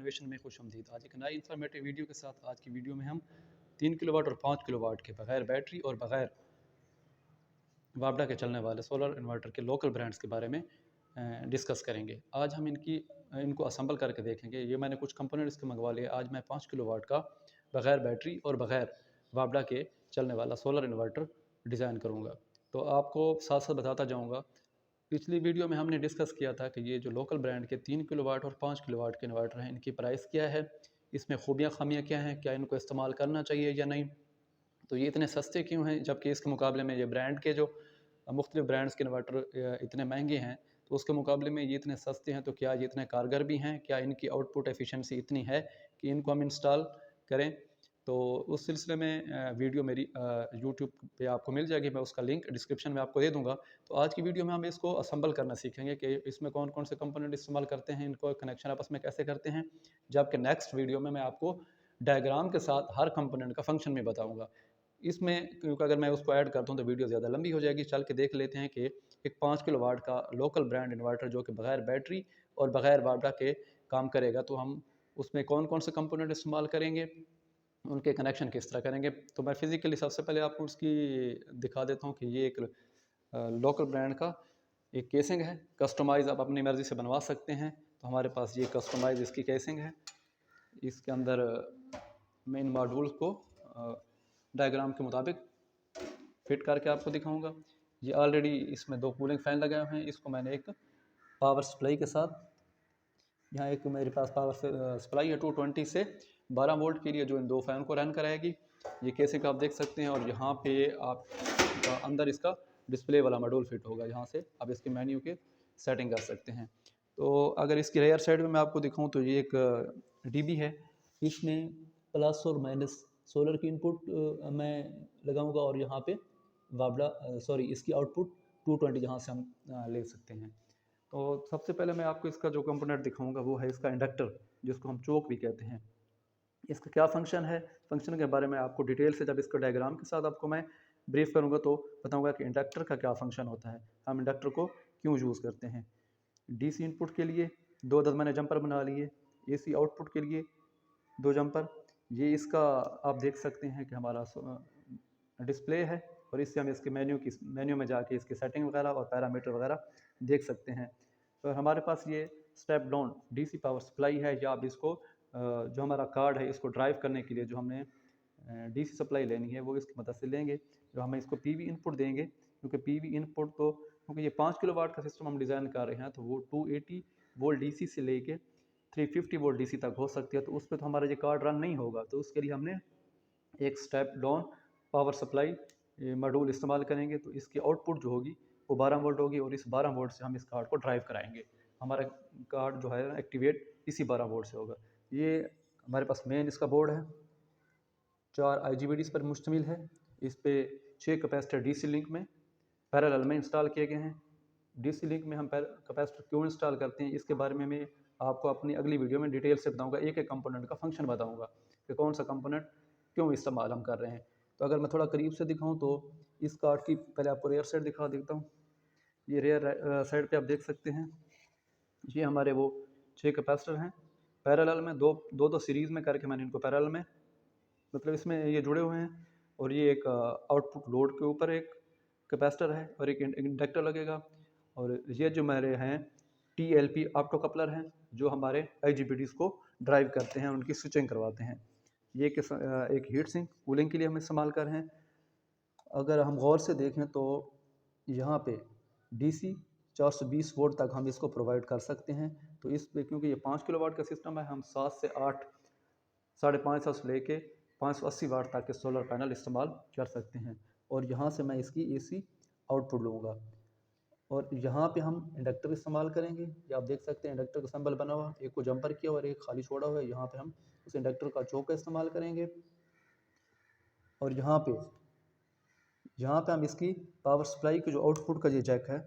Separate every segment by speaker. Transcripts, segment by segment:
Speaker 1: Innovation में खुशामदीद। आज एक नई इन्फॉर्मेटिव वीडियो के साथ। आज की वीडियो में हम 3 किलोवाट और 5 किलोवाट के बगैर बैटरी और बगैर वापडा के चलने वाले सोलर इन्वर्टर के लोकल ब्रांड्स के बारे में डिस्कस करेंगे। आज हम इनको असम्बल करके देखेंगे। ये मैंने कुछ कंपोनेंट्स के मंगवा लिए। आज मैं 5 किलोवाट का बगैर बैटरी और बगैर वापडा के चलने वाला सोलर इन्वर्टर डिज़ाइन करूँगा। तो आपको साथ साथ बताता जाऊँगा। पिछली वीडियो में हमने डिस्कस किया था कि ये जो लोकल ब्रांड के 3 किलोवाट और 5 किलोवाट के इन्वर्टर हैं, इनकी प्राइस क्या है, इसमें खूबियाँ खामियाँ क्या हैं, क्या इनको इस्तेमाल करना चाहिए या नहीं, तो ये इतने सस्ते क्यों हैं, जबकि इसके मुकाबले में ये ब्रांड के जो मुख्तलिफ ब्रांड्स के इन्वर्टर इतने महंगे हैं, तो उसके मुकाबले में ये इतने सस्ते हैं। तो क्या ये इतने कारगर भी हैं, क्या इनकी आउटपुट एफिशिएंसी इतनी है कि इनको हम इंस्टॉल करें। तो उस सिलसिले में वीडियो मेरी यूट्यूब पे आपको मिल जाएगी, मैं उसका लिंक डिस्क्रिप्शन में आपको दे दूंगा। तो आज की वीडियो में हम इसको असम्बल करना सीखेंगे कि इसमें कौन कौन से कंपोनेंट इस्तेमाल करते हैं, इनको कनेक्शन आपस में कैसे करते हैं, जबकि नेक्स्ट वीडियो में मैं आपको डायग्राम के साथ हर कंपोनेंट का फंक्शन में बताऊँगा। इसमें क्योंकि अगर मैं उसको ऐड करता हूँ तो वीडियो ज़्यादा लंबी हो जाएगी। चल के देख लेते हैं कि एक 5 किलोवाट का लोकल ब्रांड इन्वर्टर जो कि बगैर बैटरी और बगैर वापडा के काम करेगा, तो हम उसमें कौन कौन से कंपोनेंट इस्तेमाल करेंगे, उनके कनेक्शन किस तरह करेंगे। तो मैं फिज़िकली सबसे पहले आपको उसकी दिखा देता हूँ कि ये एक लोकल ब्रांड का एक केसिंग है। कस्टमाइज़ आप अपनी मर्ज़ी से बनवा सकते हैं। तो हमारे पास ये कस्टमाइज़ इसकी केसिंग है। इसके अंदर मैं इन मॉड्यूल्स को डायग्राम के मुताबिक फिट करके आपको दिखाऊंगा। ये ऑलरेडी इसमें 2 कूलिंग फ़ैन लगे हुए हैं। इसको मैंने एक पावर सप्लाई के साथ, यहाँ एक मेरे पास पावर सप्लाई है 220 से 12 वोल्ट के लिए, जो इन 2 फ़ैन को रन कराएगी। ये कैसे का आप देख सकते हैं। और यहाँ पे आप अंदर इसका डिस्प्ले वाला मॉड्यूल फिट होगा, जहाँ से आप इसके मेन्यू के सेटिंग कर सकते हैं। तो अगर इसकी रेयर साइड में मैं आपको दिखाऊं तो ये एक डीबी है। इसमें प्लस और माइनस सोलर की इनपुट मैं लगाऊंगा और यहाँ पे वापडा इसकी आउटपुट 220 जहाँ से हम ले सकते हैं। तो सबसे पहले मैं आपको इसका जो कंपोनेंट दिखाऊंगा वो है इसका इंडक्टर, जिसको हम चोक भी कहते हैं। इसका क्या फंक्शन है, फंक्शन के बारे में आपको डिटेल से जब इसको डायग्राम के साथ आपको मैं ब्रीफ करूंगा तो बताऊंगा कि इंडक्टर का क्या फंक्शन होता है, हम इंडक्टर को क्यों यूज़ करते हैं। डीसी इनपुट के लिए 2 मैंने जंपर बना लिए, एसी आउटपुट के लिए 2 जंपर। ये इसका आप देख सकते हैं कि हमारा डिस्प्ले है, और इससे हम इसके मेन्यू में जाके इसकी सेटिंग वगैरह और पैरामीटर वगैरह देख सकते हैं। तो हमारे पास ये step down DC power supply है, या आप इसको जो हमारा कार्ड है इसको ड्राइव करने के लिए जो हमने डीसी सप्लाई लेनी है वो इसकी मदद से लेंगे। जो हमें इसको पीवी इनपुट देंगे, क्योंकि पीवी इनपुट तो क्योंकि ये 5 किलोवाट का सिस्टम हम डिज़ाइन कर रहे हैं, तो वो 280 वोल्ट डीसी से लेके 350 वोल्ट डीसी तक हो सकती है। तो उस पर तो हमारा ये कार्ड रन नहीं होगा। तो उसके लिए हमने एक step down power supply module इस्तेमाल करेंगे। तो इसकी आउटपुट जो होगी वो 12 वोल्ट होगी, और इस 12 वोल्ट से हम इस कार्ड को ड्राइव कराएंगे। हमारा कार्ड जो है एक्टिवेट इसी 12 वोल्ट से होगा। ये हमारे पास मेन इसका बोर्ड है, 4 IGBTs पर मुश्तमिल है। इस पे 6 कैपेसिटर डीसी लिंक में पैरेलल में इंस्टॉल किए गए हैं। डीसी लिंक में हम कैपेसिटर क्यों इंस्टॉल करते हैं, इसके बारे में मैं आपको अपनी अगली वीडियो में डिटेल से बताऊंगा। एक एक कंपोनेंट का फंक्शन बताऊंगा कि कौन सा कंपोनेंट क्यों इस्तेमाल हम कर रहे हैं। तो अगर मैं थोड़ा करीब से दिखाऊं तो इस कार्ड की पहले आपको रेयर साइड दिखा देता हूँ। ये रेयर साइड पे आप देख सकते हैं, ये हमारे वो 6 कैपेसिटर हैं पैरेलल में, दो सीरीज़ में करके मैंने इनको पैरेलल में, मतलब इसमें ये जुड़े हुए हैं। और ये एक आउटपुट लोड के ऊपर एक कैपेसिटर है और एक इंडक्टर लगेगा। और ये जो मेरे हैं TLP ऑप्टो कपलर हैं, जो हमारे IGBTs को ड्राइव करते हैं, उनकी स्विचिंग करवाते हैं। ये एक हीट सिंक कूलिंग के लिए हम इस्तेमाल कर रहे हैं। अगर हम गौर से देखें तो यहाँ पे DC 420 वोल्ट तक हम इसको प्रोवाइड कर सकते हैं। तो इस पे क्योंकि ये 5 किलोवाट का सिस्टम है, हम 7 से 8 550 से लेके 580 वाट तक के सोलर पैनल इस्तेमाल कर सकते हैं। और यहाँ से मैं इसकी AC आउटपुट लूँगा। और यहाँ पे हम इंडक्टर इस्तेमाल करेंगे। ये आप देख सकते हैं इंडक्टर का सिंबल बना हुआ, एक को जंपर किया और एक खाली छोड़ा हुआ है। यहाँ पे हम उस इंडक्टर का चोक का इस्तेमाल करेंगे। और यहाँ पे हम इसकी पावर सप्लाई की जो आउटपुट का ये जैक है,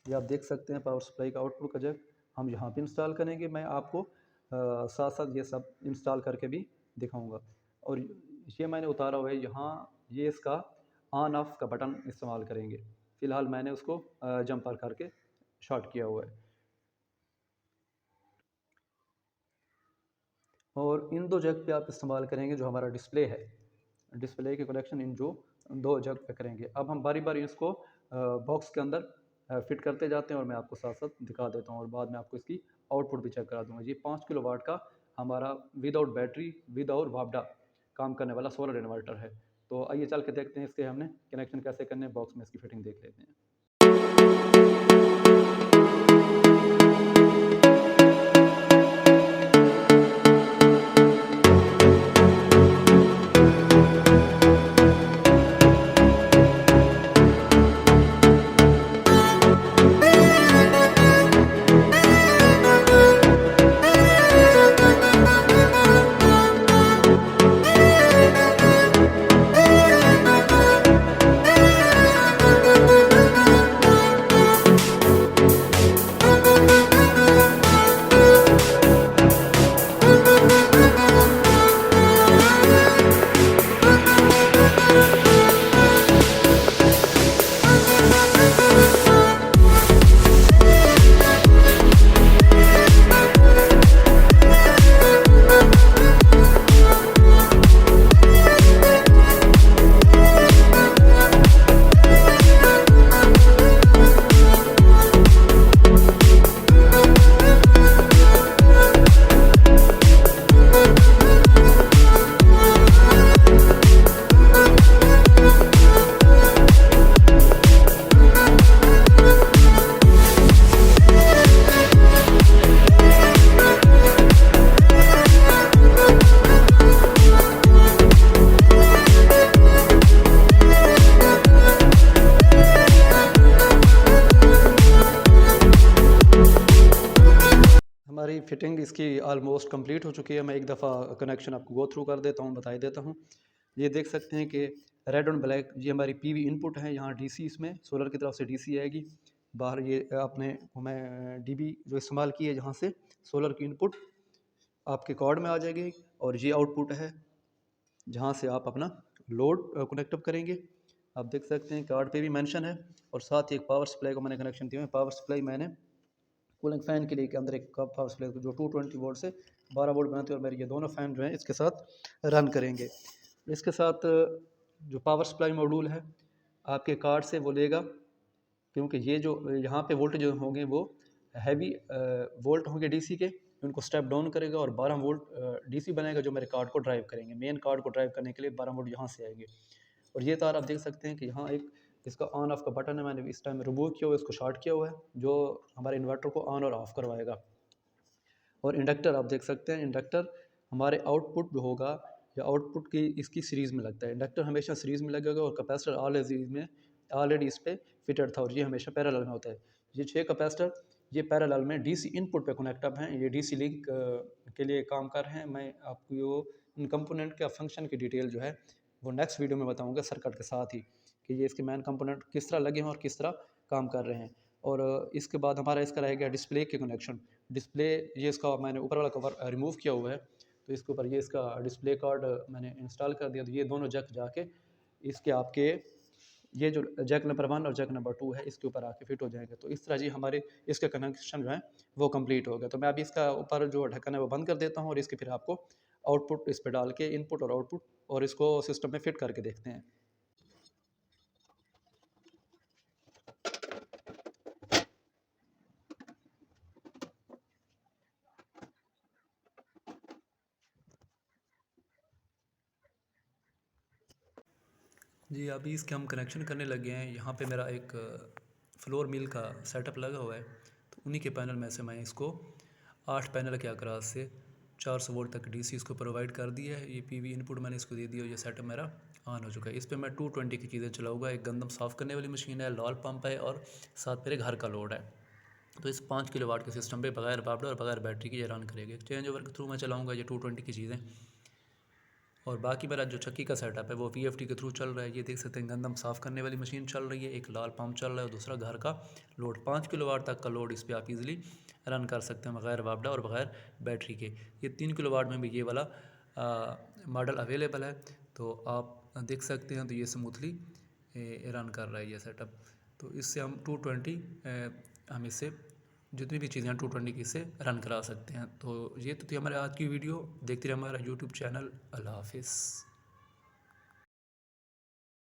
Speaker 1: ये आप देख सकते हैं पावर सप्लाई का आउटपुट का जैक हम यहाँ पे इंस्टॉल करेंगे। मैं आपको साथ साथ ये सब इंस्टॉल करके भी दिखाऊंगा। और ये मैंने उतारा हुआ है यहाँ, ये इसका ऑन ऑफ का बटन इस्तेमाल करेंगे। फ़िलहाल मैंने उसको जंपर करके शॉर्ट किया हुआ है। और इन दो जग पे आप इस्तेमाल करेंगे जो हमारा डिस्प्ले है, डिस्प्ले के कनेक्शन इन जो दो जग पे करेंगे। अब हम बारी बारी इसको बॉक्स के अंदर फिट करते जाते हैं और मैं आपको साथ साथ दिखा देता हूँ और बाद में आपको इसकी आउटपुट भी चेक करा दूँगा। ये 5 किलो वाट का हमारा विदाउट बैटरी विदाउट वापडा काम करने वाला सोलर इन्वर्टर है। तो आइए चल के देखते हैं इसके हमने कनेक्शन कैसे करने हैं, बॉक्स में इसकी फिटिंग देख लेते हैं। हमारी फिटिंग इसकी ऑलमोस्ट कंप्लीट हो चुकी है। मैं एक दफ़ा कनेक्शन आपको गो थ्रू कर देता हूँ, बताई देता हूँ। ये देख सकते हैं कि रेड और ब्लैक ये हमारी पीवी इनपुट है। यहाँ डीसी इसमें सोलर की तरफ से डीसी आएगी। बाहर ये आपने मैं डीबी जो इस्तेमाल की है जहाँ से सोलर की इनपुट आपके कार्ड में आ जाएगी और ये आउटपुट है जहाँ से आप अपना लोड कनेक्ट करेंगे। आप देख सकते हैं कार्ड पे भी मेंशन है और साथ ही एक पावर सप्लाई को मैंने कनेक्शन दिया है। पावर सप्लाई मैंने कूलिंग फ़ैन के लिए के अंदर एक कप पावर सप्लाई जो 220 वोल्ट से 12 वोल्ट बनाते हैं और मेरे ये दोनों फ़ैन जो हैं इसके साथ रन करेंगे। इसके साथ जो पावर सप्लाई मॉड्यूल है आपके कार्ड से वो लेगा, क्योंकि ये जो यहाँ पे वोल्टेज जो होंगे वो हैवी वोल्ट होंगे डीसी के, उनको स्टेप डाउन करेगा और 12 वोल्ट डीसी बनाएगा जो मेरे कार्ड को ड्राइव करेंगे। मेन कार्ड को ड्राइव करने के लिए 12 वोल्ट यहाँ से आएंगे। और ये तार आप देख सकते हैं कि यहाँ एक इसका ऑन ऑफ का बटन है, मैंने इस टाइम रिमूव किया हुआ है, इसको शॉर्ट किया हुआ है जो हमारे इन्वर्टर को ऑन और ऑफ करवाएगा। और इंडक्टर आप देख सकते हैं, इंडक्टर हमारे आउटपुट जो होगा या आउटपुट की इसकी सीरीज़ में लगता है। इंडक्टर हमेशा सीरीज़ में लगेगा और कैपेसिटर ऑलरेडी इस पर फिटेड था और ये हमेशा पैरेलल में होता है। ये 6 कैपेसिटर ये पैरेलल में डीसी इनपुट पे कनेक्ट हैं। ये डीसी लिंक के लिए काम कर रहे हैं। मैं आपको इन कंपोनेंट का फंक्शन की डिटेल जो है वो नेक्स्ट वीडियो में बताऊंगा सर्किट के साथ ही कि ये इसके मेन कंपोनेंट किस तरह लगे हैं और किस तरह काम कर रहे हैं। और इसके बाद हमारा इसका रहेगा डिस्प्ले के कनेक्शन। डिस्प्ले ये इसका मैंने ऊपर वाला कवर रिमूव किया हुआ है, तो इसके ऊपर ये इसका डिस्प्ले कार्ड मैंने इंस्टॉल कर दिया। तो ये दोनों जैक जाके इसके आपके ये जो जैक नंबर 1 और जैक नंबर 2 है इसके ऊपर आके फिट हो जाएंगे। तो इस तरह जी हमारे इसका कनेक्शन जो है वो कंप्लीट हो गया। तो मैं अभी इसका ऊपर जो ढक्कन है वो बंद कर देता हूँ और इसके फिर आपको आउटपुट इस पर डाल के इनपुट और आउटपुट और इसको सिस्टम में फिट करके देखते हैं। जी अभी इसके हम कनेक्शन करने लगे हैं। यहाँ पे मेरा एक फ्लोर मिल का सेटअप लगा हुआ है, तो उन्हीं के पैनल में से मैं इसको 8 पैनल के अकराज से 400 वोल्ट तक डीसी इसको प्रोवाइड कर दिया है। ये पीवी इनपुट मैंने इसको दे दिया और ये सेटअप मेरा ऑन हो चुका है। इस पर मैं 220 की चीज़ें चलाऊँगा। एक गंदम साफ़ करने वाली मशीन है, लॉल पंप है और साथ मेरे घर का लोड है। तो इस 5 किलो वाट के सिस्टम पे बगैर बापड़ा और बगैर बैटरी के ये रन करेगा। एक चेंज ओवर के थ्रू मैं चलाऊँगा ये 220 की चीज़ें। और बाकी मेरा जो चक्की का सेटअप है वो वीएफटी के थ्रू चल रहा है। ये देख सकते हैं गंदम साफ़ करने वाली मशीन चल रही है, एक लाल पंप चल रहा है और दूसरा घर का लोड। 5 किलोवाट तक का लोड इस पर आप इजीली रन कर सकते हैं बगैर वापडा और बगैर बैटरी के। ये 3 किलोवाट में भी ये वाला मॉडल अवेलेबल है, तो आप देख सकते हैं। तो ये स्मूथली रन कर रहा है ये सेटअप। तो इससे हम 220 हम इससे जितनी भी चीज़ें 220 की से रन करा सकते हैं। तो ये तो थी हमारे आज की वीडियो। देखते रहिए हमारा यूट्यूब चैनल। अल्लाह हाफिज़।